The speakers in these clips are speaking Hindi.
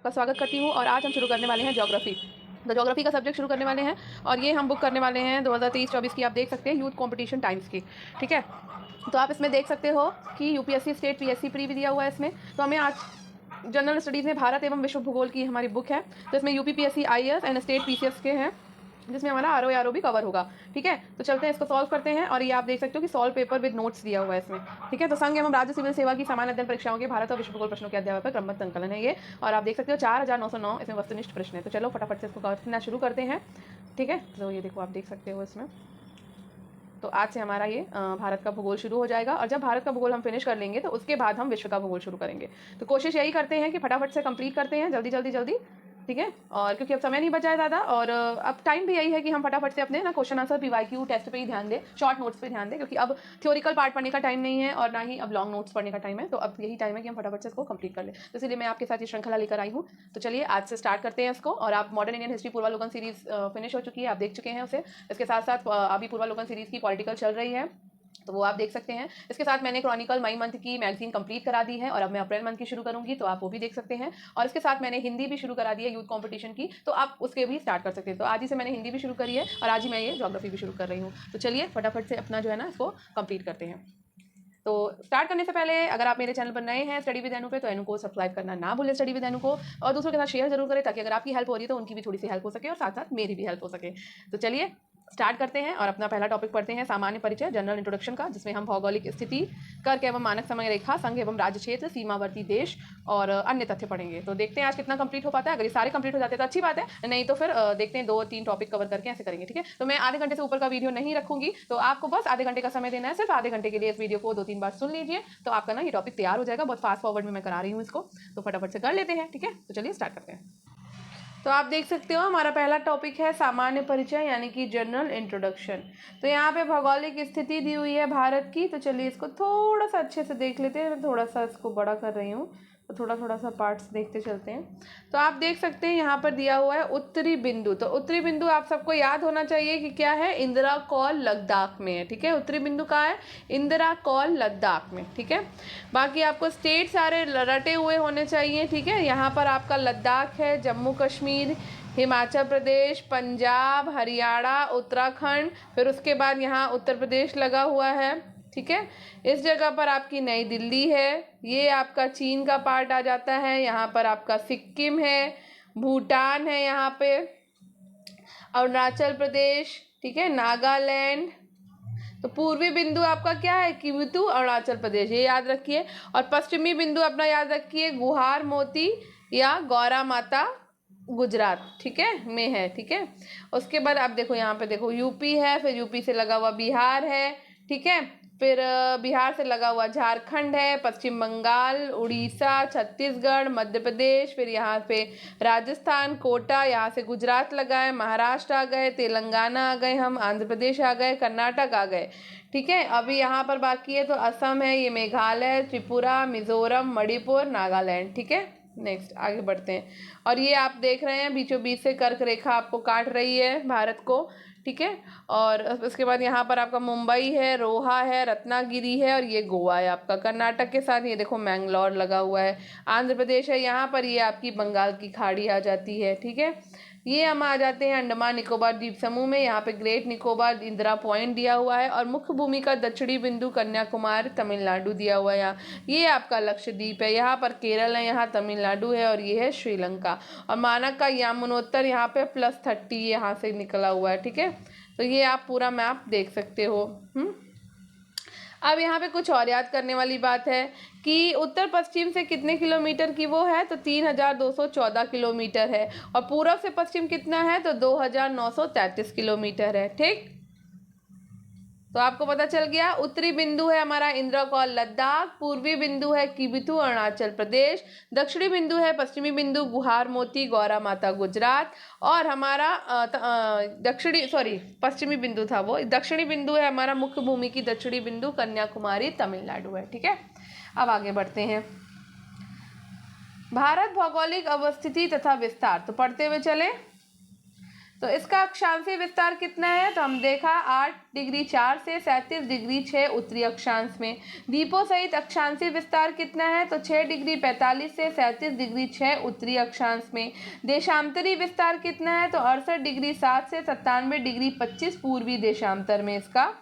आपका स्वागत करती हूँ और आज हम शुरू करने वाले हैं ज्योग्राफी। तो ज्योग्राफी का सब्जेक्ट शुरू करने वाले हैं और ये हम बुक करने वाले हैं 2023-24 की। आप देख सकते हैं यूथ कंपटीशन टाइम्स की, ठीक है। तो आप इसमें देख सकते हो कि यूपीएससी स्टेट पीएससी प्री भी दिया हुआ है इसमें। तो हमें आज जनरल स्टडीज़ में भारत एवं विश्व भूगोल की हमारी बुक है। तो इसमें UP PSC IAS and state PCS के हैं, जिसमें हमारा आरओ भी कवर होगा, ठीक है। तो चलते हैं इसको सॉल्व करते हैं। और ये आप देख सकते हो कि सॉल्व पेपर विद नोट्स दिया हुआ है इसमें, ठीक है। तो संघ एवं राज्य सिविल सेवा की सामान्य अध्ययन परीक्षाओं के भारत और विश्व भूगोल प्रश्नों के अध्याय पर क्रमबद्ध संकलन है ये। और आप देख सकते हो 4909 इसमें वस्तुनिष्ठ प्रश्न है। तो चलो फटाफट से इसको करना शुरू करते हैं, ठीक है। तो ये देखो आप देख सकते हो इसमें। तो आज से हमारा ये भारत का भूगोल शुरू हो जाएगा और जब भारत का भूगोल हम फिनिश कर लेंगे तो उसके बाद हम विश्व का भूगोल शुरू करेंगे। तो कोशिश यही करते हैं कि फटाफट से कंप्लीट करते हैं, जल्दी जल्दी जल्दी, ठीक है। और क्योंकि अब समय नहीं बचा है ज़्यादा और अब टाइम भी यही है कि हम फटाफट से अपने ना क्वेश्चन आंसर पीवाईक्यू टेस्ट पे ही ध्यान दें, शॉर्ट नोट्स पे ध्यान दें, क्योंकि अब थ्योरिकल पार्ट पढ़ने का टाइम नहीं है और ना ही अब लॉन्ग नोट्स पढ़ने का टाइम है। तो अब यही टाइम है कि हम फटाफट से इसको कंप्लीट कर लें। तो इसलिए मैं आपके साथ ये श्रृंखला लेकर आई हूँ। तो चलिए आज से स्टार्ट करते हैं इसको। और आप मॉडर्न इंडियन हिस्ट्री पूर्वालोकन सीरीज फिनिश हो चुकी है, आप देख चुके हैं उसे। इसके साथ साथ अभी पूर्वालोकन सीरीज की पॉलिटिकल चल रही है, तो वो आप देख सकते हैं। इसके साथ मैंने क्रॉनिकल मई मंथ की मैगजीन कंप्लीट करा दी है और अब मैं अप्रैल मंथ की शुरू करूंगी, तो आप वो भी देख सकते हैं। और इसके साथ मैंने हिंदी भी शुरू करा दी है यूथ कंपटीशन की, तो आप उसके भी स्टार्ट कर सकते हैं। तो आज ही से मैंने हिंदी भी शुरू करी है और आज ही मैं ये ज्योग्राफी भी शुरू कर रही हूँ। तो चलिए फटाफट से अपना जो है ना इसको कंप्लीट करते हैं। तो स्टार्ट करने से पहले अगर आप मेरे चैनल पर नए हैं स्टडी विद अनु पे, तो अनु को सब्सक्राइब करना ना भूलें, स्टडी विद अनु को, और दूसरों के साथ शेयर जरूर करें, ताकि अगर आपकी हेल्प हो रही है तो उनकी भी थोड़ी सी हेल्प हो सके और साथ साथ मेरी भी हेल्प हो सके। तो चलिए स्टार्ट करते हैं और अपना पहला टॉपिक पढ़ते हैं, सामान्य परिचय, जनरल इंट्रोडक्शन का, जिसमें हम भौगोलिक स्थिति, कर्क एवं मानक समय रेखा, संघ एवं राज्य क्षेत्र, सीमावर्ती देश और अन्य तथ्य पढ़ेंगे। तो देखते हैं आज कितना कंप्लीट हो पाता है। अगर ये सारे कंप्लीट हो जाते हैं तो अच्छी बात है, नहीं तो फिर देखते हैं 2-3 टॉपिक कवर करके ऐसे करेंगे, ठीक है। तो मैं आधे घंटे से ऊपर का वीडियो नहीं रखूंगी, तो आपको बस आधे घंटे का समय देना है, सिर्फ आधे घंटे के लिए। इस वीडियो को 2-3 बार सुन लीजिए तो आपका ना ये टॉपिक तैयार हो जाएगा। बहुत फास्ट फॉरवर्ड में मैं करा रही हूँ इसको, तो फटाफट से कर लेते हैं, ठीक है। तो चलिए स्टार्ट करते हैं। तो आप देख सकते हो हमारा पहला टॉपिक है सामान्य परिचय, यानी कि जनरल इंट्रोडक्शन। तो यहाँ पे भौगोलिक स्थिति दी हुई है भारत की। तो चलिए इसको थोड़ा सा अच्छे से देख लेते हैं। मैं थोड़ा सा इसको बड़ा कर रही हूँ, तो थोड़ा सा पार्ट्स देखते चलते हैं। तो आप देख सकते हैं यहाँ पर दिया हुआ है उत्तरी बिंदु। तो उत्तरी बिंदु आप सबको याद होना चाहिए कि क्या है, इंदिरा कौल लद्दाख में है, ठीक है। उत्तरी बिंदु कहाँ है, इंदिरा कौल लद्दाख में, ठीक है। बाकी आपको स्टेट सारे रटे हुए होने चाहिए, ठीक है। यहाँ पर आपका लद्दाख है, जम्मू कश्मीर, हिमाचल प्रदेश, पंजाब, हरियाणा, उत्तराखंड, फिर उसके बाद यहाँ उत्तर प्रदेश लगा हुआ है, ठीक है। इस जगह पर आपकी नई दिल्ली है, ये आपका चीन का पार्ट आ जाता है। यहाँ पर आपका सिक्किम है, भूटान है, यहाँ पे अरुणाचल प्रदेश, ठीक है, नागालैंड। तो पूर्वी बिंदु आपका क्या है, किवुतु अरुणाचल प्रदेश, ये याद रखिए। और पश्चिमी बिंदु अपना याद रखिए, गुहार मोती या गौरा माता गुजरात, ठीक है, में है, ठीक है। उसके बाद आप देखो यहाँ पे देखो यूपी है, फिर यूपी से लगा हुआ बिहार है, ठीक है। फिर बिहार से लगा हुआ झारखंड है, पश्चिम बंगाल, उड़ीसा, छत्तीसगढ़, मध्य प्रदेश, फिर यहाँ पे राजस्थान, कोटा, यहाँ से गुजरात लगा है, महाराष्ट्र आ गए, तेलंगाना आ गए, हम आंध्र प्रदेश आ गए, कर्नाटक आ गए, ठीक है। अभी यहाँ पर बाकी है तो असम है, ये मेघालय, त्रिपुरा, मिजोरम, मणिपुर, नागालैंड, ठीक है। नेक्स्ट आगे बढ़ते हैं। और ये आप देख रहे हैं बीचों बीच से कर्क रेखा आपको काट रही है भारत को, ठीक है। और उसके बाद यहाँ पर आपका मुंबई है, रोहा है, रत्नागिरी है और ये गोवा है आपका। कर्नाटक के साथ ये देखो मैंगलोर लगा हुआ है, आंध्र प्रदेश है यहाँ पर, ये आपकी बंगाल की खाड़ी आ जाती है, ठीक है। ये हम आ जाते हैं अंडमान निकोबार द्वीप समूह में। यहाँ पे ग्रेट निकोबार इंदिरा पॉइंट दिया हुआ है और मुख्य भूमि का दक्षिणी बिंदु कन्याकुमारी तमिलनाडु दिया हुआ है यहाँ। ये आपका लक्षद्वीप है, यहाँ पर केरल है, यहाँ तमिलनाडु है और ये है श्रीलंका। और मानक का यामुनोत्तर यहाँ पे +30 यहाँ से निकला हुआ है, ठीक है। तो ये आप पूरा मैप देख सकते हो। अब यहाँ पे कुछ और याद करने वाली बात है कि उत्तर पश्चिम से कितने किलोमीटर की वो है, तो 3214 किलोमीटर है। और पूर्व से पश्चिम कितना है, तो 2933 किलोमीटर है, ठीक। तो आपको पता चल गया, उत्तरी बिंदु है हमारा इंदिरा कौल लद्दाख, पूर्वी बिंदु है किबिथु अरुणाचल प्रदेश, दक्षिणी बिंदु है पश्चिमी बिंदु गुहार मोती गौरा माता गुजरात, और हमारा पश्चिमी बिंदु था वो, दक्षिणी बिंदु है हमारा मुख्य भूमि की दक्षिणी बिंदु कन्याकुमारी तमिलनाडु है, ठीक है। अब आगे बढ़ते हैं। भारत भौगोलिक अवस्थिति तथा विस्तार, तो पढ़ते हुए चले। तो इसका अक्षांशीय विस्तार कितना है, तो हम देखा 8 डिग्री 4 से 37 डिग्री 6 उत्तरी अक्षांश में। द्वीपों सहित अक्षांशीय विस्तार कितना है, तो 6 डिग्री 45 से 37 डिग्री 6 उत्तरी अक्षांश में। देशांतरी विस्तार कितना है, तो 68 डिग्री 7 से 97 डिग्री 25 पूर्वी देशांतर में इसका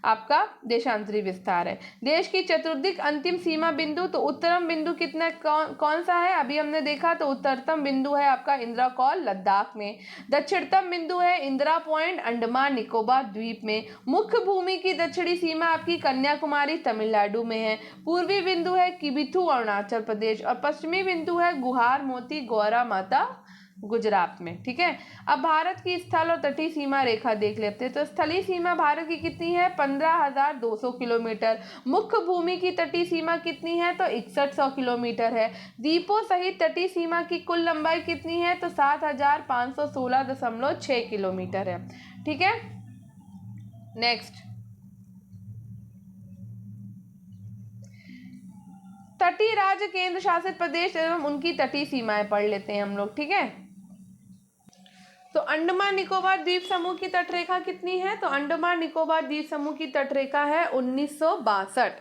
आपका देशांतरी विस्तार है। देश की चतुर्दिक अंतिम सीमा बिंदु, तो उत्तरतम बिंदु कितना कौन सा है, अभी हमने देखा, तो उत्तरतम बिंदु है आपका इंदिरा कॉल लद्दाख में। दक्षिणतम बिंदु है इंदिरा पॉइंट अंडमान निकोबार द्वीप में। मुख्य भूमि की दक्षिणी सीमा आपकी कन्याकुमारी तमिलनाडु में है। पूर्वी बिंदु है किबिथु अरुणाचल प्रदेश और पश्चिमी बिंदु है गुहार मोती गौरा माता गुजरात में। ठीक है, अब भारत की स्थल और तटीय सीमा रेखा देख लेते हैं। तो स्थलीय सीमा भारत की कितनी है, 15,200 किलोमीटर। मुख्य भूमि की तटीय सीमा कितनी है, तो 6100 किलोमीटर है। द्वीपों सहित तटीय सीमा की कुल लंबाई कितनी है, तो 7,516.6 किलोमीटर है। ठीक है, नेक्स्ट तटीय राज्य केंद्र शासित प्रदेश एवं उनकी तटीय सीमाएं पढ़ लेते हैं हम लोग। ठीक है, तो अंडमान निकोबार द्वीप समूह की तटरेखा कितनी है, तो अंडमान निकोबार द्वीप समूह की तटरेखा है 1962।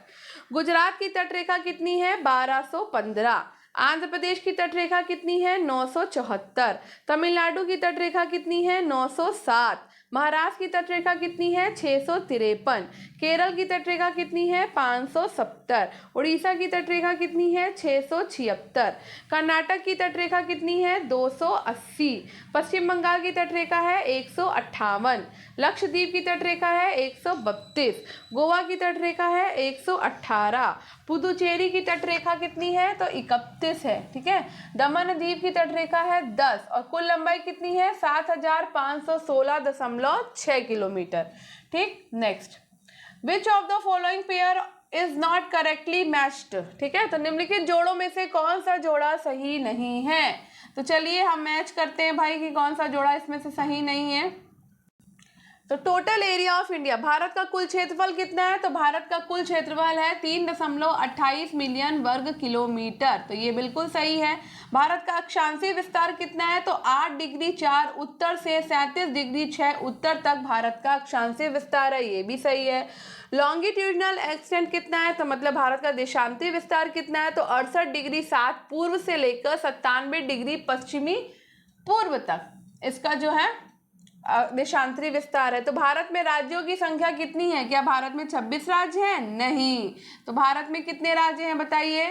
गुजरात की तटरेखा कितनी है, 1215। आंध्र प्रदेश की तटरेखा कितनी है, 974। तमिलनाडु की तटरेखा कितनी है, 907। महाराष्ट्र की तटरेखा कितनी है, 653। केरल की तटरेखा कितनी है, 570। उड़ीसा की तटरेखा कितनी है, 676। कर्नाटक की तटरेखा कितनी है, 280। पश्चिम बंगाल की तटरेखा है 158। लक्षद्वीप की तटरेखा है 132। गोवा की तटरेखा है 118। पुदुचेरी की तटरेखा कितनी है, तो 31 है। ठीक है, दमन द्वीप की तटरेखा है 10 और कुल लंबाई कितनी है, 7,516.6 किलोमीटर। ठीक, next, which of the following pair is not correctly matched. ठीक है, तो निम्नलिखित जोड़ों में से कौन सा जोड़ा सही नहीं है, तो चलिए हम मैच करते हैं भाई कि कौन सा जोड़ा इसमें से सही नहीं है। तो total area of India, Bharat का कुल क्षेत्रफल कितना है, तो भारत का कुल क्षेत्रफल है 3.28 मिलियन वर्ग किलोमीटर, तो ये बिल्कुल सही है। भारत का अक्षांशीय विस्तार कितना है, तो 8 डिग्री 4 उत्तर से 37 डिग्री 6 उत्तर तक भारत का अक्षांशीय विस्तार है, ये भी सही है। लॉन्गिट्यूडनल एक्सटेंट कितना है, तो मतलब भारत का देशांतरीय विस्तार कितना है, तो 68 डिग्री 7 पूर्व से लेकर 97 डिग्री पश्चिमी पूर्व तक इसका जो है देशांतरी विस्तार है। तो भारत में राज्यों की संख्या कितनी है, क्या भारत में 26 राज्य हैं, नहीं। तो भारत में कितने राज्य हैं बताइए,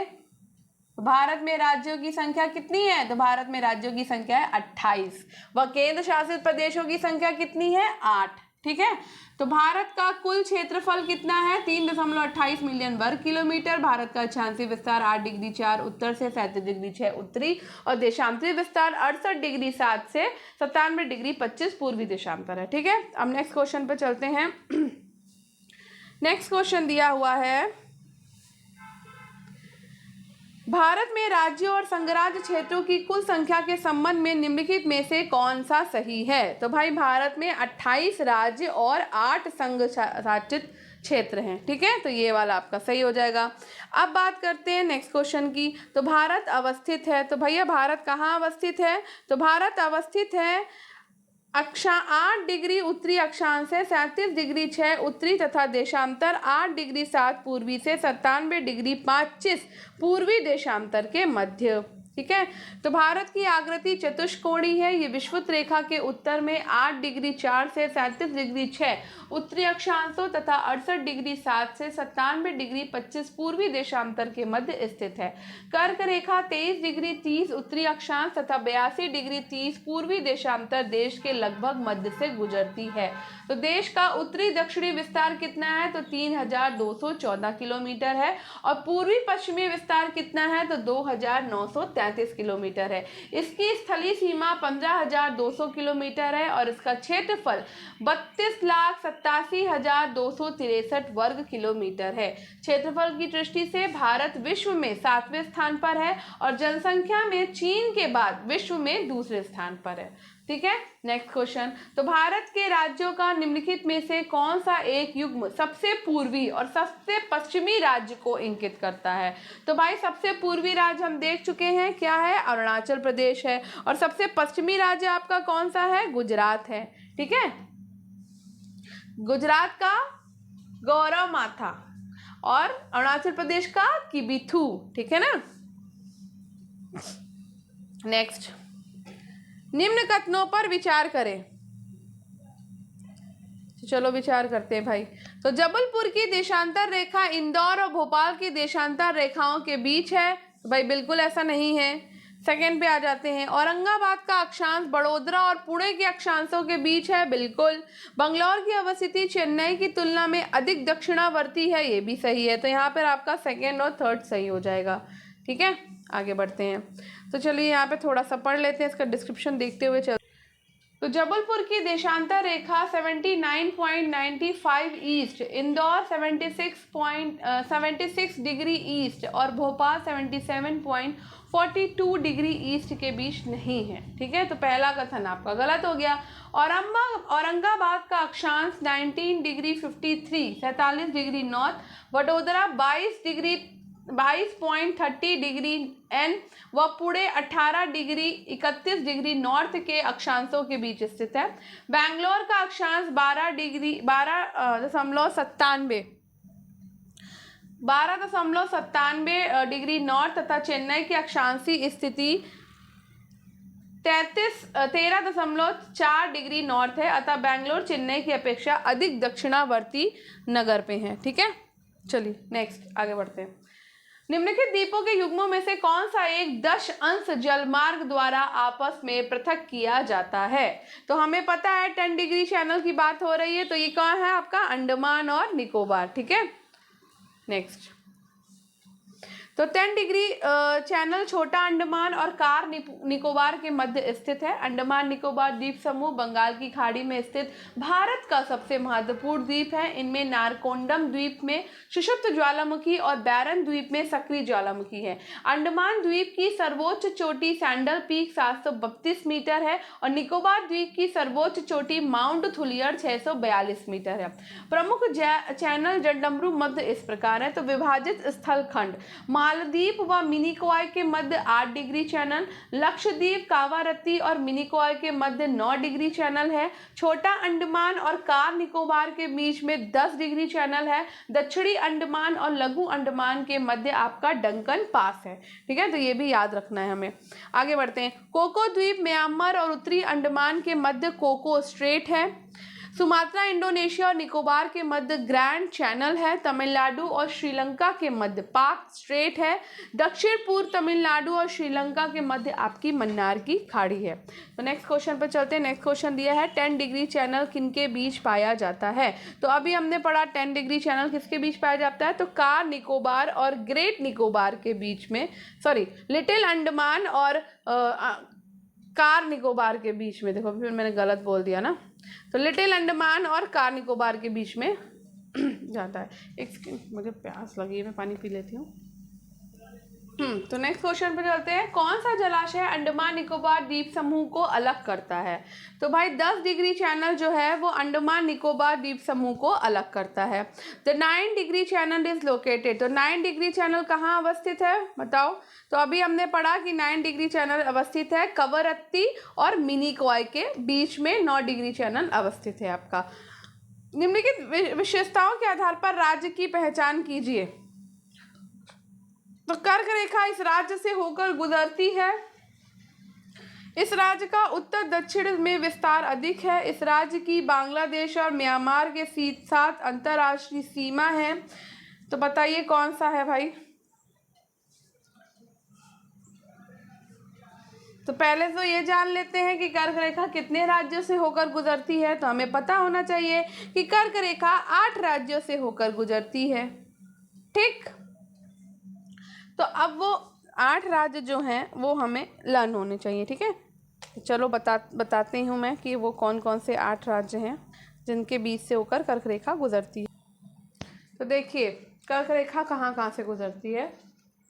भारत में राज्यों की संख्या कितनी है, तो भारत में राज्यों की संख्या है 28 व केंद्र शासित प्रदेशों की संख्या कितनी है, 8। ठीक है, तो भारत का कुल क्षेत्रफल कितना है, 3.28 मिलियन वर्ग किलोमीटर। भारत का अक्षांशीय विस्तार 8 डिग्री 4 उत्तर से 37 डिग्री 6 उत्तरी और देशांतरी विस्तार 68 डिग्री 7 से 97 डिग्री 25 पूर्वी देशांतर है। ठीक है, अब नेक्स्ट क्वेश्चन पे चलते हैं। नेक्स्ट क्वेश्चन दिया हुआ है, भारत में राज्यों और संघराज्य क्षेत्रों की कुल संख्या के संबंध में निम्नलिखित में से कौन सा सही है, तो भाई भारत में 28 राज्य और 8 संघ शासित क्षेत्र हैं। ठीक है, तो ये वाला आपका सही हो जाएगा। अब बात करते हैं नेक्स्ट क्वेश्चन की, तो भारत अवस्थित है, तो भैया भारत कहाँ अवस्थित है, तो भारत अवस्थित है 8 डिग्री उत्तरी अक्षांश से 37 डिग्री 6 उत्तरी तथा देशांतर 8 डिग्री 7 पूर्वी से 97 डिग्री 25 पूर्वी देशांतर के मध्य। ठीक है, तो भारत की आकृति चतुष्कोणीय है। ये विषुवत रेखा के उत्तर में 8 डिग्री 4 से 37 डिग्री 6 उत्तरी अक्षांशों तथा 68 डिग्री 7 से 97 डिग्री 25 पूर्वी देशांतर के मध्य स्थित है। कर्क रेखा 23 डिग्री 30 उत्तरी अक्षांश तथा 82 डिग्री 30 पूर्वी देशांतर देश के लगभग मध्य से गुजरती है। तो देश का उत्तरी दक्षिणी विस्तार कितना है, तो 3,214 किलोमीटर है और पूर्वी पश्चिमी विस्तार कितना है, तो 2,933 किलोमीटर है। इसकी स्थलीय सीमा 15,200 किलोमीटर है और इसका क्षेत्रफल 32,87,263 वर्ग किलोमीटर है। क्षेत्रफल की दृष्टि से भारत विश्व में 7वें स्थान पर है और जनसंख्या में चीन के बाद विश्व में दूसरे स्थान पर है। ठीक है। नेक्स्ट क्वेश्चन, तो भारत के राज्यों का निम्नलिखित में से कौन सा एक युग्म सबसे पूर्वी और सबसे पश्चिमी राज्य को इंगित करता है? तो भाई सबसे पूर्वी राज्य हम देख चुके हैं, क्या है? अरुणाचल प्रदेश है। और सबसे पश्चिमी राज्य आपका कौन सा है? गुजरात है। ठीक है, गुजरात का गौरव माथा और अरुणाचल प्रदेश का किबिथु। ठीक है ना। नेक्स्ट, निम्न कथनों पर विचार करें। चलो विचार करते हैं भाई। तो जबलपुर की देशांतर रेखा इंदौर और भोपाल की देशांतर रेखाओं के बीच है। तो भाई बिल्कुल ऐसा नहीं है। सेकंड पे आ जाते हैं, औरंगाबाद का अक्षांश बड़ोदरा और पुणे के अक्षांशों के बीच है। बिल्कुल। बंगलौर की अवस्थिति चेन्नई की तुलना में अधिक दक्षिणावर्ती है। ये भी सही है। तो यहाँ पर आपका सेकेंड और थर्ड सही हो जाएगा। ठीक है, आगे बढ़ते हैं। तो चलिए यहाँ पे थोड़ा सा पढ़ लेते हैं, इसका डिस्क्रिप्शन देखते हुए चल। तो जबलपुर की देशांतर रेखा 79.95 ईस्ट, इंदौर 76 डिग्री ईस्ट और भोपाल 77.42 डिग्री ईस्ट के बीच नहीं है। ठीक है, तो पहला कथन आपका गलत हो गया। औरंगाबाद का अक्षांश 19 degree 47 degree north, Vadodara 22.30 degree N व पुणे 18 डिग्री 31 डिग्री नॉर्थ के अक्षांशों के बीच स्थित है। बैंगलोर का अक्षांश 12.97 डिग्री नॉर्थ तथा चेन्नई की अक्षांशीय स्थिति 13.4 डिग्री नॉर्थ है। अतः बैंगलोर चेन्नई की अपेक्षा अधिक दक्षिणावर्ती नगर पे है। ठीक है, चलिए नेक्स्ट आगे बढ़ते हैं। निम्नलिखित द्वीपों के युग्मों में से कौन सा एक 10 अंश जलमार्ग द्वारा आपस में पृथक किया जाता है? तो हमें पता है 10 डिग्री चैनल की बात हो रही है। तो ये कौन है आपका? अंडमान और निकोबार। ठीक है, नेक्स्ट। तो 10 डिग्री चैनल छोटा अंडमान और कार निकोबार के मध्य स्थित है। अंडमान निकोबार द्वीप समूह बंगाल की खाड़ी में स्थित भारत का सबसे महत्वपूर्ण द्वीप है। इनमें नारकोंडम द्वीप में सुषुप्त ज्वालामुखी और बैरन द्वीप में सक्रिय ज्वालामुखी है। अंडमान द्वीप की सर्वोच्च चोटी सैंडल पीक 732 मीटर है और निकोबार द्वीप की सर्वोच्च चोटी माउंट थुलियर 642 मीटर है। प्रमुख चैनल जलडमरू मध्य इस प्रकार है। तो विभाजित स्थल खंड, मालदीव व मिनिकॉय के मध्य 8 डिग्री चैनल, लक्षद्वीप, कावारत्ती और मिनिकॉय के मध्य 9 डिग्री चैनल है। छोटा अंडमान और कार निकोबार के बीच में 10 डिग्री चैनल है। दक्षिणी अंडमान और लघु अंडमान के मध्य आपका डंकन पास है। ठीक है, तो ये भी याद रखना है हमें। आगे बढ़ते हैं। कोको द्वीप म्यांमार और उत्तरी अंडमान के मध्य कोको स्ट्रेट है। सुमात्रा, इंडोनेशिया और निकोबार के मध्य ग्रैंड चैनल है। तमिलनाडु और श्रीलंका के मध्य पाक स्ट्रेट है। दक्षिण पूर्व तमिलनाडु और श्रीलंका के मध्य आपकी मन्नार की खाड़ी है। तो नेक्स्ट क्वेश्चन पर चलते हैं। नेक्स्ट क्वेश्चन दिया है 10 डिग्री चैनल किनके बीच पाया जाता है? तो अभी हमने पढ़ा 10 डिग्री चैनल किसके बीच पाया जाता है? तो कार निकोबार और ग्रेट निकोबार के बीच में, सॉरी लिटिल अंडमान और कार निकोबार के बीच में। देखो फिर मैंने गलत बोल दिया ना। तो लिटिल अंडमान और कार निकोबार के बीच में जाता है। एक मुझे प्यास लगी है, मैं पानी पी लेती हूँ। तो नेक्स्ट क्वेश्चन पे चलते हैं। कौन सा जलाशय अंडमान निकोबार द्वीप समूह को अलग करता है? तो भाई 10 डिग्री चैनल जो है वो अंडमान निकोबार द्वीप समूह को अलग करता है। The 9 degree channel is located. तो 9 डिग्री चैनल कहाँ अवस्थित है बताओ? तो अभी हमने पढ़ा कि 9 डिग्री चैनल अवस्थित है कवरत्ती और मिनिकॉय के बीच में 9 डिग्री चैनल अवस्थित है आपका। निम्नलिखित विशेषताओं के आधार पर राज्य की पहचान कीजिए। तो कर्क रेखा इस राज्य से होकर गुजरती है। इस राज्य का उत्तर दक्षिण में विस्तार अधिक है। इस राज्य की बांग्लादेश और म्यांमार के साथ अंतर्राष्ट्रीय सीमा है। तो बताइए कौन सा है भाई? तो पहले तो ये जान लेते हैं कि कर्क रेखा कितने राज्यों से होकर गुजरती है। तो हमें पता होना चाहिए कि कर्क रेखा 8 राज्यों से होकर गुजरती है। ठीक, तो अब वो 8 राज्य जो हैं वो हमें लर्न होने चाहिए। ठीक है, तो चलो बताती हूँ मैं कि वो कौन कौन से 8 राज्य हैं जिनके बीच से होकर कर्क रेखा गुजरती है। तो देखिए कर्क रेखा कहाँ कहाँ से गुजरती है।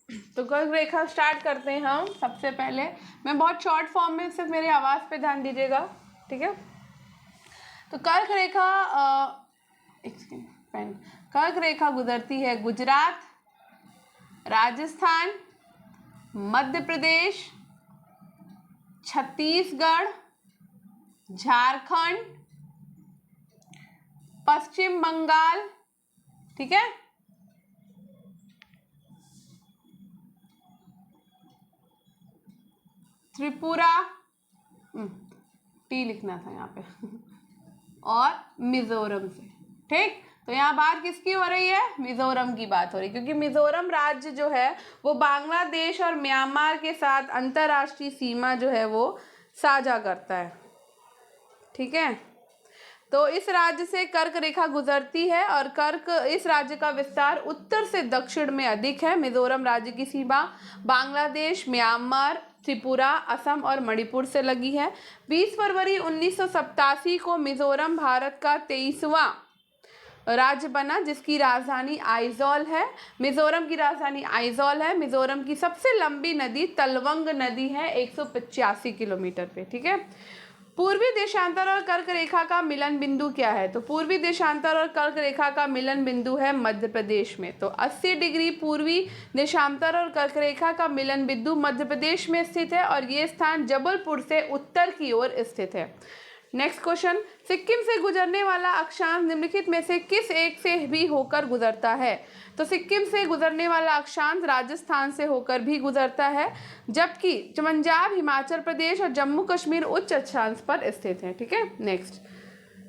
तो कर्क रेखा स्टार्ट करते हैं हम। सबसे पहले मैं बहुत शॉर्ट फॉर्म में, सिर्फ मेरी आवाज़ पे ध्यान दीजिएगा, ठीक है। तो कर्क रेखा कर्क रेखा गुजरती है गुजरात, राजस्थान, मध्य प्रदेश, छत्तीसगढ़, झारखंड, पश्चिम बंगाल, ठीक है, त्रिपुरा, टी लिखना था यहाँ पे, और मिजोरम से, ठीक। तो यहाँ बात किसकी हो रही है? मिजोरम की बात हो रही है, क्योंकि मिजोरम राज्य जो है वो बांग्लादेश और म्यांमार के साथ अंतर्राष्ट्रीय सीमा जो है वो साझा करता है, ठीक है। तो इस राज्य से कर्क रेखा गुजरती है और इस राज्य का विस्तार उत्तर से दक्षिण में अधिक है। मिजोरम राज्य की सीमा बांग्लादेश, म्यांमार, त्रिपुरा, असम और मणिपुर से लगी है। 20 फरवरी 1987 को मिजोरम भारत का 23वां राज्य बना, जिसकी राजधानी आइजॉल है। मिजोरम की राजधानी आइजॉल है। मिजोरम की सबसे लंबी नदी तलवंग नदी है 185 किलोमीटर पे, ठीक है। पूर्वी देशांतर और कर्क रेखा का मिलन बिंदु क्या है? तो पूर्वी देशांतर और कर्क रेखा का मिलन बिंदु है मध्य प्रदेश में। तो 80 डिग्री पूर्वी देशांतर और कर्क रेखा का मिलन बिंदु मध्य प्रदेश में स्थित है और ये स्थान जबलपुर से उत्तर की ओर स्थित है। नेक्स्ट क्वेश्चन, सिक्किम से गुजरने वाला अक्षांश निम्नलिखित में से किस एक से भी होकर गुजरता है? तो सिक्किम से गुजरने वाला अक्षांश राजस्थान से होकर भी गुजरता है, जबकि पंजाब, हिमाचल प्रदेश और जम्मू कश्मीर उच्च अक्षांश पर स्थित है, ठीक है। नेक्स्ट,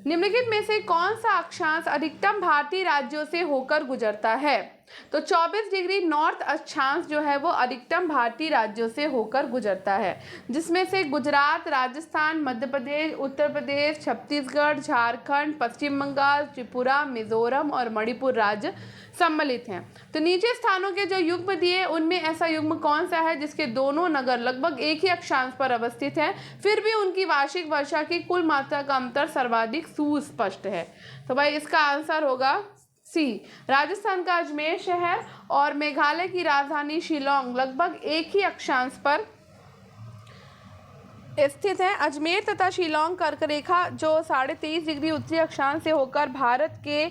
निम्नलिखित में से कौन सा अक्षांश अधिकतम भारतीय राज्यों से होकर गुजरता है? तो 24 डिग्री नॉर्थ अक्षांश जो है वो अधिकतम भारतीय राज्यों से होकर गुजरता है, जिसमें से गुजरात, राजस्थान, मध्य प्रदेश, उत्तर प्रदेश, छत्तीसगढ़, झारखंड, पश्चिम बंगाल, त्रिपुरा, मिजोरम और मणिपुर राज्य सम्मिलित हैं। तो नीचे स्थानों के जो युग्म दिए उनमें ऐसा युग्म कौन सा है जिसके दोनों नगर लगभग एक ही अक्षांश पर अवस्थित हैं, फिर भी उनकी वार्षिक वर्षा की कुल मात्रा का अंतर सर्वाधिक सुस्पष्ट है? तो भाई इसका आंसर होगा सी, राजस्थान का अजमेर शहर और मेघालय की राजधानी शिलोंग लगभग एक ही अक्षांश पर स्थित है। अजमेर तथा शिलोंग कर्क रेखा जो 23.5 डिग्री उत्तरी अक्षांश से होकर भारत के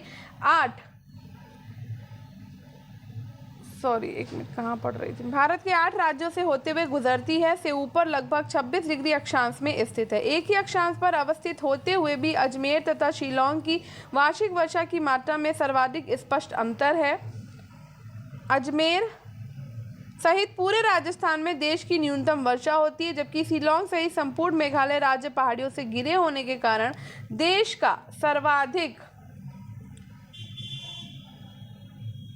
8 राज्यों से होते हुए गुजरती है से ऊपर लगभग 26 डिग्री अक्षांश में स्थित है। एक ही अक्षांश पर अवस्थित होते हुए भी अजमेर तथा शिलोंग की वार्षिक वर्षा की मात्रा में सर्वाधिक स्पष्ट अंतर है। अजमेर सहित पूरे राजस्थान में देश की न्यूनतम वर्षा होती है, जबकि शिलोंग सहित संपूर्ण मेघालय राज्य पहाड़ियों से घिरे होने के कारण देश का सर्वाधिक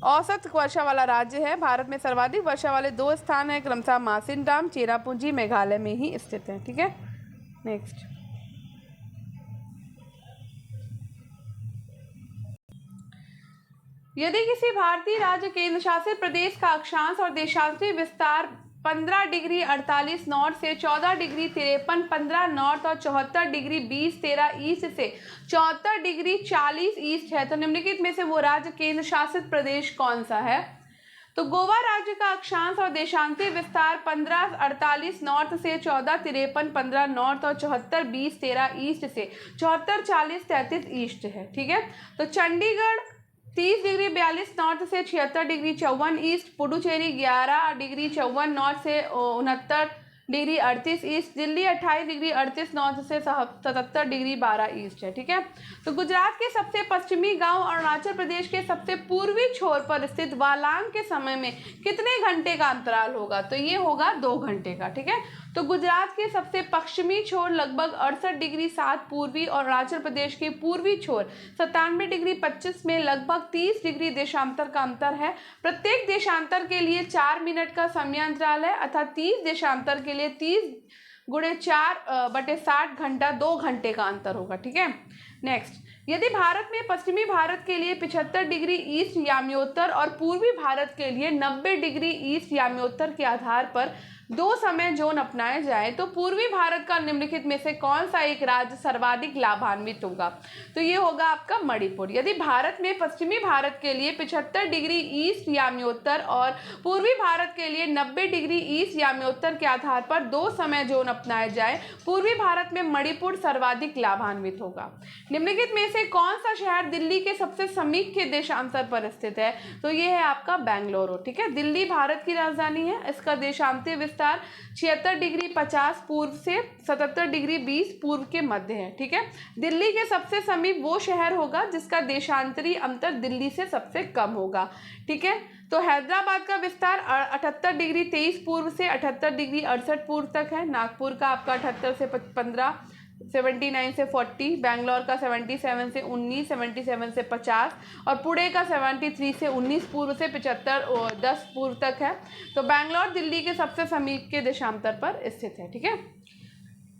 औसत वर्षा वाला राज्य है। भारत में सर्वाधिक वर्षा वाले 2 स्थान हैं, क्रमशः मासिनराम, चेरापूंजी मेघालय में ही स्थित है, ठीक है। नेक्स्ट, यदि किसी भारतीय राज्य केंद्र शासित प्रदेश का अक्षांश और देशांतरी विस्तार 15 डिग्री 48 नॉर्थ से 14 डिग्री 53 15 नॉर्थ और 74 डिग्री 20 13 ईस्ट से 74 डिग्री 40 ईस्ट है, तो निम्नलिखित में से वो राज्य केंद्र शासित प्रदेश कौन सा है? तो गोवा राज्य का अक्षांश और देशांतरी विस्तार 15 48 नॉर्थ से 14 53 15 नॉर्थ और 74 20 13 ईस्ट से 74 40 33 ईस्ट है, ठीक है। तो चंडीगढ़ 30 डिग्री 42 नॉर्थ से 76 degree 54 east, Puducherry 11 degree 54 north से 69 degree 38 east, Delhi 28 degree 38 north से 77 डिग्री 12 ईस्ट है, ठीक है। तो गुजरात के सबसे पश्चिमी गांव अरुणाचल प्रदेश के सबसे पूर्वी छोर पर स्थित वालांग के समय में कितने घंटे का अंतराल होगा? तो ये होगा 2 घंटे का, ठीक है। तो गुजरात के सबसे पश्चिमी छोर लगभग 68 डिग्री 7 पूर्वी और अरुणाचल प्रदेश के पूर्वी छोर 97 डिग्री 25 में लगभग 30 डिग्री देशांतर का अंतर है। प्रत्येक देशांतर के लिए 4 मिनट का समयांतराल है, अर्थात 30 देशांतर के लिए 30 गुणे 4/60 घंटा 2 घंटे का अंतर होगा, ठीक है। नेक्स्ट, यदि भारत में पश्चिमी भारत के लिए 75 डिग्री ईस्ट याम्योत्तर और पूर्वी भारत के लिए 90 डिग्री ईस्ट याम्योत्तर के आधार पर दो समय जोन अपनाए जाए तो पूर्वी भारत का निम्नलिखित में से कौन सा एक राज्य सर्वाधिक लाभान्वित होगा? तो ये होगा आपका मणिपुर। यदि भारत में पश्चिमी भारत के लिए 75 डिग्री ईस्ट याम्योत्तर और पूर्वी भारत के लिए 90 डिग्री ईस्ट याम्योत्तर के आधार पर दो समय जोन अपनाए जाए, पूर्वी भारत में मणिपुर सर्वाधिक लाभान्वित होगा। निम्नलिखित में से कौन सा शहर दिल्ली के सबसे समीप के देशांतर पर स्थित है? तो ये है आपका बेंगलुरु। ठीक है, दिल्ली भारत की राजधानी है। इसका देशांतीय विस्तार 76 डिग्री 50 पूर्व से 77 डिग्री 20 पूर्व के मध्य है। ठीक है, दिल्ली के सबसे समीप वो शहर होगा जिसका देशांतरी अंतर दिल्ली से सबसे कम होगा। ठीक है, तो हैदराबाद का विस्तार 78 डिग्री 23 पूर्व से 78 डिग्री 68 पूर्व तक है। नागपुर का आपका 78 से 15, 79 से 40, बेंगलोर का 77 से 19, 77 से 50 और पुणे का 73 से 19 पूर्व से 75 और 10 पूर्व तक है। तो बेंगलोर दिल्ली के सबसे समीप के देशांतर पर स्थित है। ठीक है,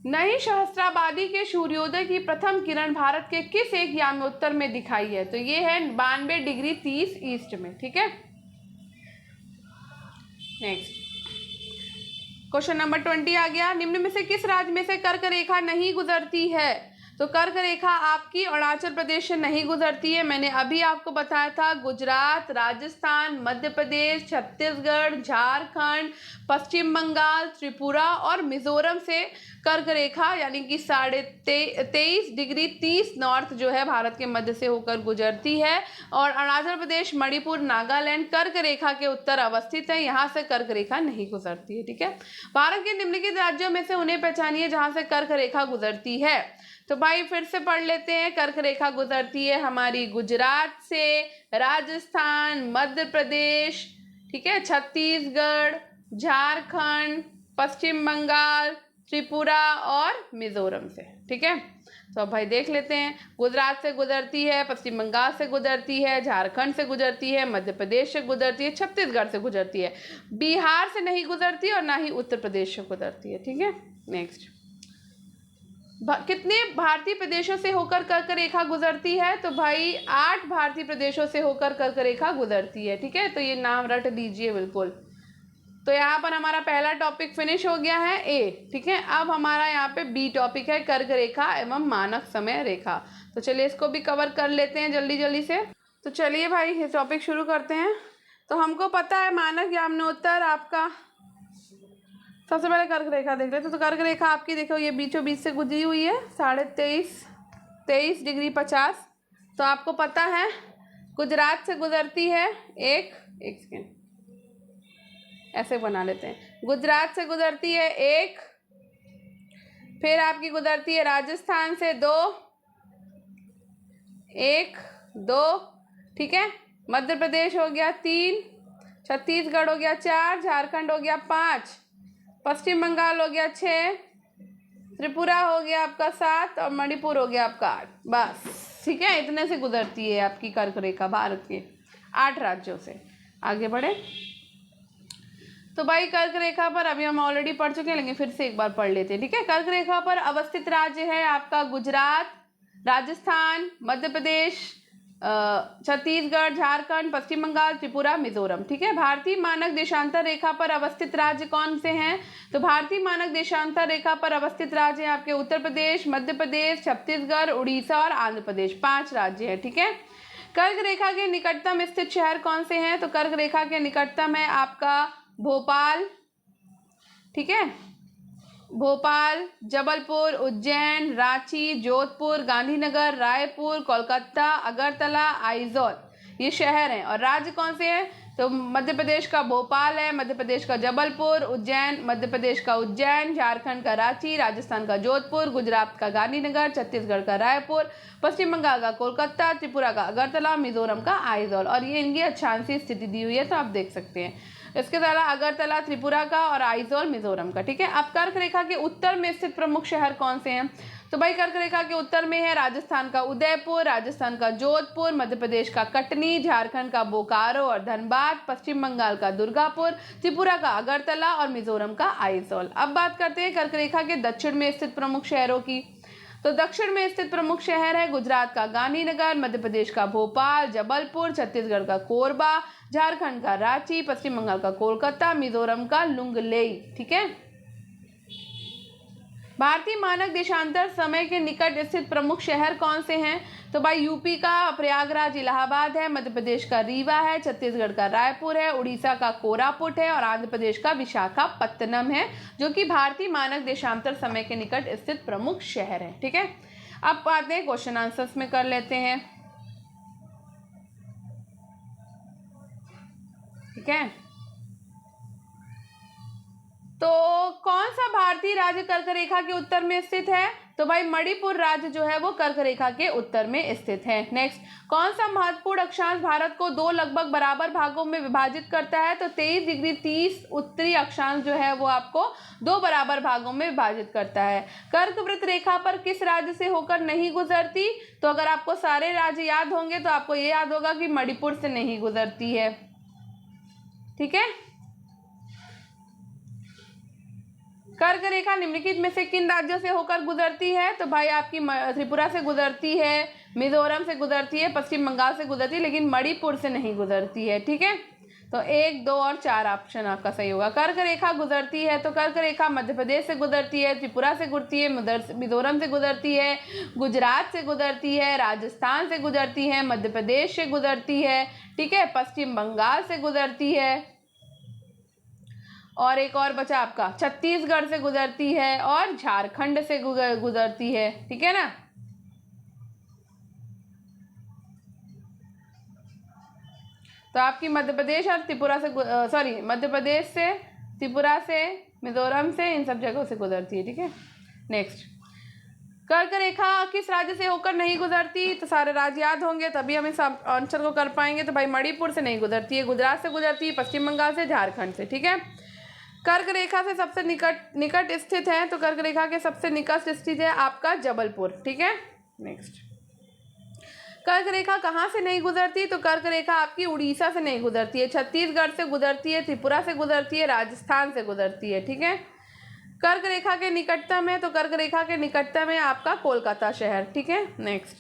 नई सहस्त्राबादी के सूर्योदय की प्रथम किरण भारत के किस एक याम्योत्तर में दिखाई है? तो ये है 92 डिग्री 30 ईस्ट में। ठीक है, नेक्स्ट क्वेश्चन नंबर 20 आ गया। निम्न में से किस राज्य में से कर्क रेखा नहीं गुजरती है? तो कर्क रेखा आपकी अरुणाचल प्रदेश से नहीं गुजरती है। मैंने अभी आपको बताया था गुजरात, राजस्थान, मध्य प्रदेश, छत्तीसगढ़, झारखंड, पश्चिम बंगाल, त्रिपुरा और मिजोरम से कर्क रेखा यानी कि 23.5 डिग्री 30 नॉर्थ जो है भारत के मध्य से होकर गुजरती है। और अरुणाचल प्रदेश, मणिपुर, नागालैंड कर्क रेखा के उत्तर अवस्थित है, यहाँ से कर्क रेखा नहीं गुजरती है। ठीक है, भारत के निम्नलिखित राज्यों में से उन्हें पहचानिए जहाँ से कर्क रेखा गुजरती है। तो भाई फिर से पढ़ लेते हैं। कर्क रेखा गुजरती है हमारी गुजरात से, राजस्थान, मध्य प्रदेश, ठीक है, छत्तीसगढ़, झारखंड, पश्चिम बंगाल, त्रिपुरा और मिजोरम से। ठीक है, तो अब भाई देख लेते हैं। गुजरात से गुजरती है, पश्चिम बंगाल से गुजरती है, झारखंड से गुजरती है, मध्य प्रदेश से गुजरती है, छत्तीसगढ़ से गुजरती है, बिहार से नहीं गुजरती और ना ही उत्तर प्रदेश से गुजरती है। ठीक है, नेक्स्ट कितने भारतीय प्रदेशों से होकर कर्क रेखा गुजरती है? तो भाई 8 भारतीय प्रदेशों से होकर कर्क रेखा गुजरती है। ठीक है, तो ये नाम रट लीजिए बिल्कुल। तो यहाँ पर हमारा पहला टॉपिक फिनिश हो गया है ए। ठीक है, अब हमारा यहाँ पे बी टॉपिक है कर्क रेखा एवं मानक समय रेखा। तो चलिए इसको भी कवर कर लेते हैं जल्दी जल्दी से। तो चलिए भाई ये टॉपिक शुरू करते हैं। तो हमको पता है मानक याम्योत्तर आपका, सबसे पहले कर्क रेखा देख लेते हैं। तो कर्क रेखा आपकी देखो ये बीचों बीच से गुजरी हुई है 23.5 डिग्री 50। तो आपको पता है गुजरात से गुजरती है एक सेकेंड ऐसे बना लेते हैं। गुजरात से गुजरती है एक, फिर आपकी गुजरती है राजस्थान से 2, 1 2, ठीक है, मध्य प्रदेश हो गया 3, छत्तीसगढ़ हो गया 4, झारखंड हो गया 5, पश्चिम बंगाल हो गया 6, त्रिपुरा हो गया आपका 7 और मणिपुर हो गया आपका 8। बस ठीक है, इतने से गुजरती है आपकी कर्क रेखा भारत के 8 राज्यों से। आगे बढ़े तो भाई कर्क रेखा पर अभी हम ऑलरेडी पढ़ चुके हैं लेकिन फिर से एक बार पढ़ लेते हैं। ठीक है, कर्क रेखा पर अवस्थित राज्य है आपका गुजरात, राजस्थान, मध्य प्रदेश, छत्तीसगढ़, झारखंड, पश्चिम बंगाल, त्रिपुरा, मिजोरम। ठीक है, भारतीय मानक देशांतर रेखा पर अवस्थित राज्य कौन से हैं? तो भारतीय मानक देशांतर रेखा पर अवस्थित राज्य हैं आपके उत्तर प्रदेश, मध्य प्रदेश, छत्तीसगढ़, उड़ीसा और आंध्र प्रदेश। 5 राज्य हैं। ठीक है, कर्क रेखा के निकटतम स्थित शहर कौन से हैं? तो कर्क रेखा के निकटतम है आपका भोपाल, ठीक है, भोपाल, जबलपुर, उज्जैन, रांची, जोधपुर, गांधीनगर, रायपुर, कोलकाता, अगरतला, आइजोल, ये शहर हैं। और राज्य कौन से हैं? तो मध्य प्रदेश का भोपाल है, मध्य प्रदेश का जबलपुर, उज्जैन, मध्य प्रदेश का उज्जैन, झारखंड का रांची, राजस्थान का जोधपुर, गुजरात का गांधीनगर, छत्तीसगढ़ का रायपुर, पश्चिम बंगाल का कोलकाता, त्रिपुरा का अगरतला, मिजोरम का आइजोल। और ये इनकी अक्षांशीय स्थिति दी हुई है तो आप देख सकते हैं। इसके अलावा अगरतला त्रिपुरा का और आइजोल मिजोरम का। ठीक है, अब कर्क रेखा के उत्तर में स्थित प्रमुख शहर कौन से हैं? तो भाई कर्क रेखा के उत्तर में है राजस्थान का उदयपुर, राजस्थान का जोधपुर, मध्य प्रदेश का कटनी, झारखंड का बोकारो और धनबाद, पश्चिम बंगाल का दुर्गापुर, त्रिपुरा का अगरतला और मिजोरम का आइजोल। अब बात करते हैं कर्क रेखा के दक्षिण में स्थित प्रमुख शहरों की। तो दक्षिण में स्थित प्रमुख शहर है गुजरात का गांधीनगर, मध्य प्रदेश का भोपाल, जबलपुर, छत्तीसगढ़ का कोरबा, झारखंड का रांची, पश्चिम बंगाल का कोलकाता, मिजोरम का लुंगलेई। ठीक है। भारतीय मानक देशांतर समय के निकट स्थित प्रमुख शहर कौन से हैं? तो भाई यूपी का प्रयागराज इलाहाबाद है, मध्य प्रदेश का रीवा है, छत्तीसगढ़ का रायपुर है, उड़ीसा का कोरापुट है और आंध्र प्रदेश का विशाखापत्तनम है, जो कि भारतीय मानक देशांतर समय के निकट स्थित प्रमुख शहर है। ठीक है। अब आते हैं क्वेश्चन आंसर्स में कर लेते हैं। ठीक है। तो कौन सा भारतीय राज्य कर्क रेखा के उत्तर में स्थित है? तो भाई मणिपुर राज्य जो है वो कर्क रेखा के उत्तर में स्थित है। नेक्स्ट, कौन सा महत्वपूर्ण अक्षांश भारत को दो लगभग बराबर भागों में विभाजित करता है? तो 23 डिग्री 30 उत्तरी अक्षांश जो है वो आपको दो बराबर भागों में विभाजित करता है। कर्क वृत्त रेखा पर किस राज्य से होकर नहीं गुजरती? तो अगर आपको सारे राज्य याद होंगे तो आपको ये याद होगा कि मणिपुर से नहीं गुजरती है। ठीक है। कर्क रेखा निम्नलिखित में से किन राज्यों से होकर गुजरती है? तो भाई आपकी त्रिपुरा से गुजरती है, मिजोरम से गुजरती है, पश्चिम बंगाल से गुजरती है, लेकिन मणिपुर से नहीं गुजरती है। ठीक है। तो 1, 2 और 4 ऑप्शन आपका सही होगा। कर्क रेखा गुजरती है तो कर्क रेखा मध्य प्रदेश से गुजरती है, त्रिपुरा से गुजरती है, मिजोरम से गुजरती है, गुजरात से गुजरती है, राजस्थान से गुजरती है, मध्य प्रदेश से गुजरती है। ठीक है। पश्चिम बंगाल से गुजरती है और एक और बचा आपका छत्तीसगढ़ से गुजरती है और झारखंड से गुजरती है। ठीक है ना। तो आपकी मध्य प्रदेश और त्रिपुरा से मध्य प्रदेश से, त्रिपुरा से, मिजोरम से, इन सब जगहों से गुजरती है। ठीक है। नेक्स्ट, कर्क रेखा किस राज्य से होकर नहीं गुजरती? तो सारे राज्य याद होंगे तभी हम इस आंसर को कर पाएंगे। तो भाई मणिपुर से नहीं गुजरती है, गुजरात से गुजरती है, पश्चिम बंगाल से, झारखंड से। ठीक है। कर्क रेखा से सबसे निकट स्थित है तो कर्क रेखा के सबसे निकट स्थित है आपका जबलपुर। ठीक है। नेक्स्ट, कर्क रेखा कहाँ से नहीं गुजरती? तो कर्क रेखा आपकी उड़ीसा से नहीं गुजरती है, छत्तीसगढ़ से गुजरती है, त्रिपुरा से गुजरती है, राजस्थान से गुजरती है। ठीक है। कर्क रेखा के निकटतम है तो कर्क रेखा के निकटतम है आपका कोलकाता शहर। ठीक है। नेक्स्ट,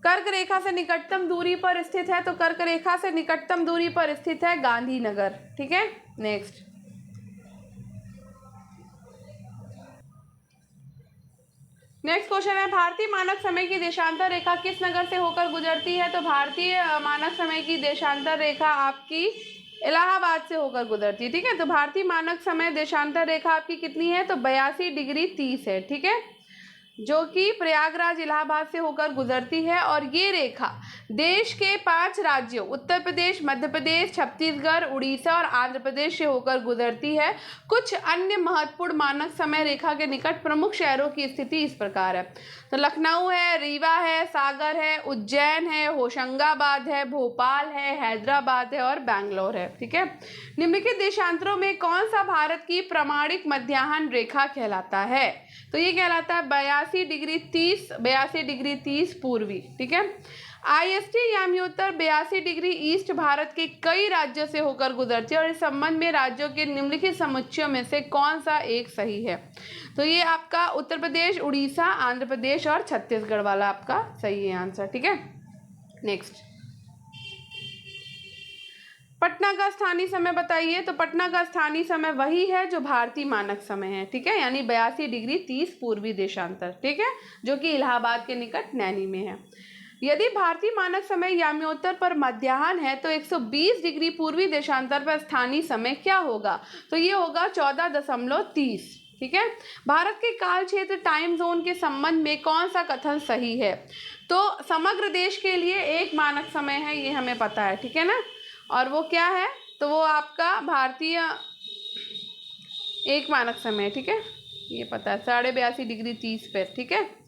कर्क रेखा से निकटतम दूरी पर स्थित है तो कर्क रेखा से निकटतम दूरी पर स्थित है गांधीनगर। ठीक है। नेक्स्ट, क्वेश्चन है भारतीय मानक समय की देशांतर रेखा किस नगर से होकर गुजरती है? तो भारतीय मानक समय की देशांतर रेखा आपकी इलाहाबाद से होकर गुजरती है। ठीक है। तो भारतीय मानक समय देशांतर रेखा आपकी कितनी है? तो 82 डिग्री 30 है। ठीक है, जो कि प्रयागराज इलाहाबाद से होकर गुजरती है। और ये रेखा देश के 5 राज्यों उत्तर प्रदेश, मध्य प्रदेश, छत्तीसगढ़, उड़ीसा और आंध्र प्रदेश से होकर गुजरती है। कुछ अन्य महत्वपूर्ण मानक समय रेखा के निकट प्रमुख शहरों की स्थिति इस प्रकार है। तो लखनऊ है, रीवा है, सागर है, उज्जैन है, होशंगाबाद है, भोपाल है, हैदराबाद है और बैंगलोर है। ठीक है। निम्नलिखित देशांतरों में कौन सा भारत की प्रमाणिक मध्याह्न रेखा कहलाता है? तो ये कहलाता है 82 डिग्री 30 पूर्वी। ठीक है। IST याम्योत्तर 82 डिग्री ईस्ट भारत के कई राज्यों से होकर गुजरती है और इस संबंध में राज्यों के निम्नलिखित समुच्चयों में से कौन सा एक सही है? तो ये आपका उत्तर प्रदेश, उड़ीसा, आंध्र प्रदेश और छत्तीसगढ़ वाला आपका सही है आंसर। ठीक है। नेक्स्ट, पटना का स्थानीय समय बताइए। तो पटना का स्थानीय समय वही है जो भारतीय मानक समय है। ठीक है, यानी 82 डिग्री 30 पूर्वी देशांतर। ठीक है, जो कि इलाहाबाद के निकट नैनी में है। यदि भारतीय मानक समय याम्योत्तर पर मध्याह्न है तो 120 डिग्री पूर्वी देशांतर पर स्थानीय समय क्या होगा? तो ये होगा 14.30। ठीक है। भारत के काल क्षेत्र टाइम जोन के संबंध में कौन सा कथन सही है? तो समग्र देश के लिए एक मानक समय है, ये हमें पता है। ठीक है ना। और वो क्या है? तो वो आपका भारतीय एक मानक समय है। ठीक है, ये पता है 82.30 डिग्री 30 पर। ठीक है।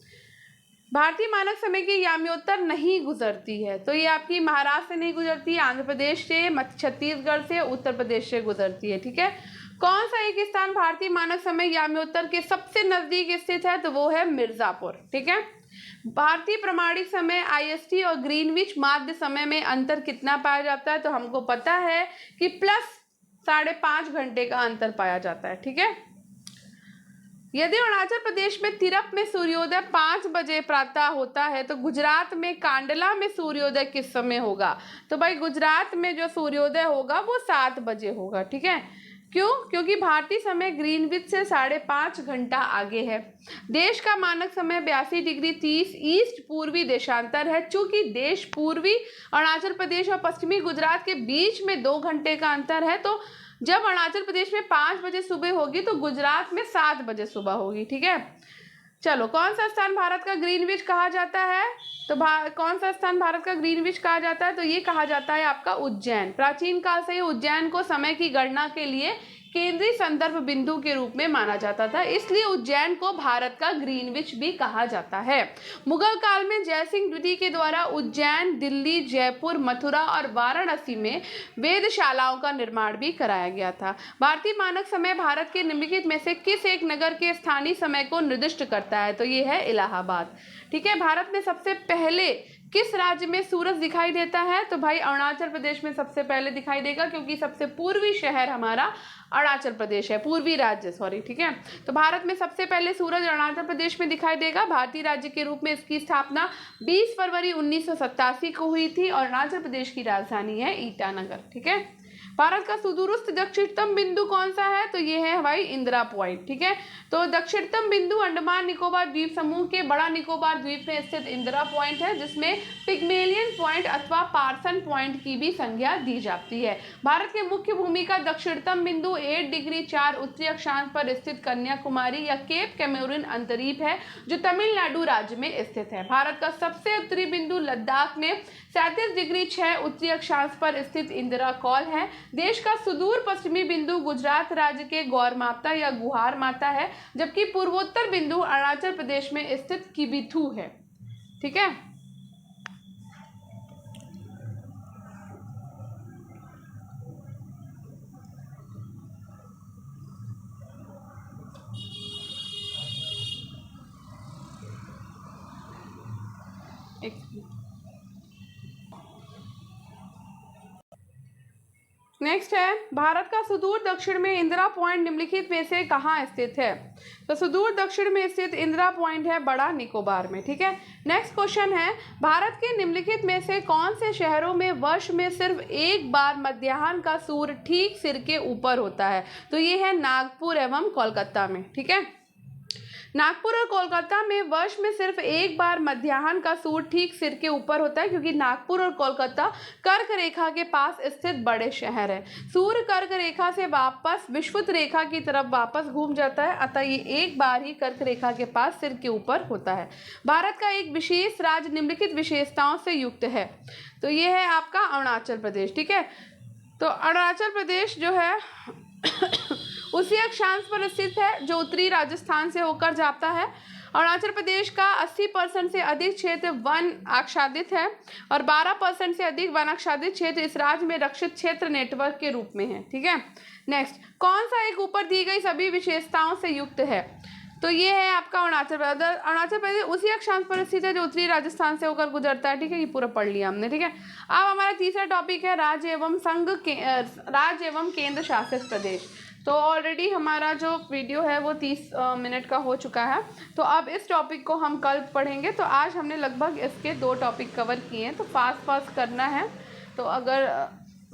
भारतीय मानक समय की याम्योत्तर नहीं गुजरती है तो ये आपकी महाराष्ट्र से नहीं गुजरती, आंध्र प्रदेश से, छत्तीसगढ़ से, उत्तर प्रदेश से गुजरती है। ठीक है। कौन सा एक स्थान भारतीय मानक समय याम्योत्तर के सबसे नजदीक स्थित है? तो वो है मिर्जापुर। ठीक है। भारतीय प्रमाणिक समय IST और ग्रीनविच माध्य समय में अंतर कितना पाया जाता है? तो हमको पता है कि +5.5 घंटे का अंतर पाया जाता है। ठीक है। यदि अरुणाचल प्रदेश में तिरप में सूर्योदय 5 बजे प्रातः होता है तो गुजरात में कांडला में सूर्योदय किस समय होगा? तो भाई गुजरात में जो सूर्योदय होगा वो 7 बजे होगा। ठीक है, क्यों? क्योंकि भारतीय समय ग्रीनविच से 5.5 घंटा आगे है। देश का मानक समय 82°30 ईस्ट पूर्वी देशांतर है। चूंकि देश पूर्वी अरुणाचल प्रदेश और पश्चिमी गुजरात के बीच में 2 घंटे का अंतर है, तो जब अरुणाचल प्रदेश में 5 बजे सुबह होगी तो गुजरात में 7 बजे सुबह होगी। ठीक है, चलो, कौन सा स्थान भारत का ग्रीनविच कहा जाता है? तो कौन सा स्थान भारत का ग्रीनविच कहा जाता है? तो ये कहा जाता है आपका उज्जैन। प्राचीन काल से ही उज्जैन को समय की गणना के लिए केंद्रीय संदर्भ बिंदु के रूप में माना जाता था, इसलिए उज्जैन को भारत का ग्रीनविच भी कहा जाता है। मुगल काल में जयसिंह द्वितीय के द्वारा उज्जैन, दिल्ली, जयपुर, मथुरा और वाराणसी में वेधशालाओं का निर्माण भी कराया गया था। भारतीय मानक समय भारत के निम्नलिखित में से किस एक नगर के स्थानीय समय को निर्दिष्ट करता है? तो ये है इलाहाबाद। ठीक है, भारत में सबसे पहले किस राज्य में सूरज दिखाई देता है? तो भाई अरुणाचल प्रदेश में सबसे पहले दिखाई देगा, क्योंकि सबसे पूर्वी शहर हमारा अरुणाचल प्रदेश है, पूर्वी राज्य, सॉरी। ठीक है, तो भारत में सबसे पहले सूरज अरुणाचल प्रदेश में दिखाई देगा। भारतीय राज्य के रूप में इसकी स्थापना 20 फरवरी 1987 को हुई थी और अरुणाचल प्रदेश की राजधानी है ईटानगर। ठीक है, भारत का सुदूरस्थ दक्षिणतम बिंदु कौन सा है? तो ये है भाई इंदिरा पॉइंट। ठीक है, तो दक्षिणतम बिंदु अंडमान निकोबार द्वीप समूह के बड़ा निकोबार द्वीप में स्थित इंदिरा पॉइंट है, जिसमें पिग्मेलियन पॉइंट अथवा पार्सन पॉइंट की भी संज्ञा दी जाती है। भारत के मुख्य भूमि का दक्षिणतम बिंदु 8 डिग्री 4 उत्तरी अक्षांश पर स्थित कन्याकुमारी या केप कैमरून अंतरीप है, जो तमिलनाडु राज्य में स्थित है। भारत का सबसे उत्तरी बिंदु लद्दाख में 37 डिग्री 6 उत्तरी अक्षांश पर स्थित इंदिरा कॉल है। देश का सुदूर पश्चिमी बिंदु गुजरात राज्य के गौर माता या गुहार माता है, जबकि पूर्वोत्तर बिंदु अरुणाचल प्रदेश में स्थित किबिथू है। ठीक है, नेक्स्ट है, भारत का सुदूर दक्षिण में इंदिरा पॉइंट निम्नलिखित में से कहाँ स्थित है? तो सुदूर दक्षिण में स्थित इंदिरा पॉइंट है बड़ा निकोबार में। ठीक है, नेक्स्ट क्वेश्चन है, भारत के निम्नलिखित में से कौन से शहरों में वर्ष में सिर्फ एक बार मध्याह्न का सूर्य ठीक सिर के ऊपर होता है? तो ये है नागपुर एवं कोलकाता में। ठीक है, नागपुर और कोलकाता में वर्ष में सिर्फ एक बार मध्याह्न का सूर्य ठीक सिर के ऊपर होता है, क्योंकि नागपुर और कोलकाता कर्क रेखा के पास स्थित बड़े शहर हैं। सूर्य कर्क रेखा से वापस विषुवत रेखा की तरफ वापस घूम जाता है, अतः ये एक बार ही कर्क रेखा के पास सिर के ऊपर होता है। भारत का एक विशेष राज्य निम्नलिखित विशेषताओं से युक्त है, तो ये है आपका अरुणाचल प्रदेश। ठीक है, तो अरुणाचल प्रदेश जो है उसी अक्षांश पर स्थित है जो उत्तरी राजस्थान से होकर जाता है। अरुणाचल प्रदेश का 80% से अधिक क्षेत्र वन आच्छादित है और 12% से अधिक वन आच्छादित क्षेत्र इस राज्य में रक्षित क्षेत्र नेटवर्क के रूप में है। ठीक है, नेक्स्ट, कौन सा एक ऊपर दी गई सभी विशेषताओं से युक्त है? तो ये है आपका अरुणाचल प्रदेश। अरुणाचल प्रदेश उसी अक्षांश पर स्थित है जो उत्तरी राजस्थान से होकर गुजरता है। ठीक है, ये पूरा पढ़ लिया हमने। ठीक है, अब हमारा तीसरा टॉपिक है राज्य एवं केंद्र शासित प्रदेश। तो ऑलरेडी हमारा जो वीडियो है वो 30 मिनट का हो चुका है, तो अब इस टॉपिक को हम कल पढ़ेंगे। तो आज हमने लगभग इसके 2 टॉपिक कवर किए हैं, तो फास्ट करना है। तो अगर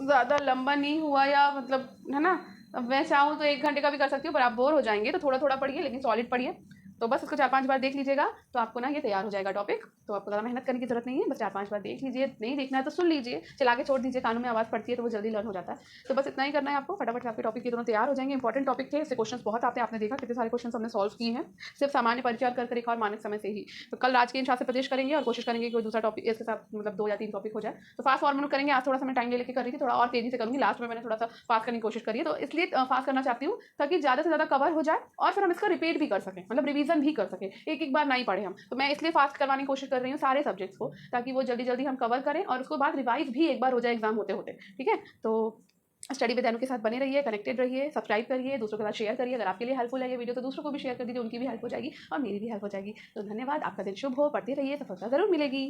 ज़्यादा लंबा नहीं हुआ या मतलब है ना, मैं चाहूँ तो 1 घंटे का भी कर सकती हूँ, पर आप बोर हो जाएंगे, तो थोड़ा थोड़ा पढ़िए लेकिन सॉलिड पढ़िए। तो बस इसको 4-5 बार देख लीजिएगा तो आपको ना ये तैयार हो जाएगा टॉपिक। तो आपको ज़्यादा मेहनत करने की जरूरत नहीं है, बस 4-5 बार देख लीजिए। नहीं देखना है तो सुन लीजिए, चला के छोड़ दीजिए, कानों में आवाज़ पड़ती है तो वो जल्दी लर्न हो जाता है। तो बस इतना ही करना है आपको, फटाफट आपके टॉपिक के दोनों तैयार हो जाएंगे। इंपॉर्टेंट टॉपिक थे, इससे क्वेश्चन बहुत आते हैं, आपने देखा कितने सारे क्वेश्चन हमने सॉल्व किए हैं सिर्फ सामान्य परिचय कर रेखा और मानक समय से ही। तो कल राजकीय शासित प्रदेश करेंगे और कोशिश करेंगे कि कोई दूसरा टॉपिक इसके साथ मतलब 2 या 3 टॉपिक हो जाए। तो फास्ट फॉर्मेट करेंगे, आज थोड़ा सा मैं टाइम लेके कर रही थी, थोड़ा और तेजी से करूँगी। लास्ट में मैंने थोड़ा सा फास्ट करने की कोशिश करी है, तो इसलिए फास्ट करना चाहती हूँ ताकि ज़्यादा से ज़्यादा कवर हो जाए और फिर हम इसका रिपीट भी कर सकें, मतलब रिवीजन भी कर सकें, एक बार नहीं पढ़े हम। तो मैं इसलिए फास्ट करवाने की कोशिश कर रही हूँ सारे सब्जेक्ट्स को, ताकि वो जल्दी जल्दी हम कवर करें और उसके बाद रिवाइज भी एक बार हो जाए एग्जाम होते होते। ठीक है, तो स्टडी विद अनु के साथ बने रहिए, कनेक्टेड रहिए, सब्सक्राइब करिए, दूसरों के साथ शेयर करिए। अगर आपके लिए हेल्पफुल है ये वीडियो तो दूसरों को भी शेयर कर दीजिए, उनकी भी हेल्प हो जाएगी और मेरी भी हेल्प हो जाएगी। तो धन्यवाद, आपका दिन शुभ हो, पढ़ते रहिए, सफलता जरूर मिलेगी।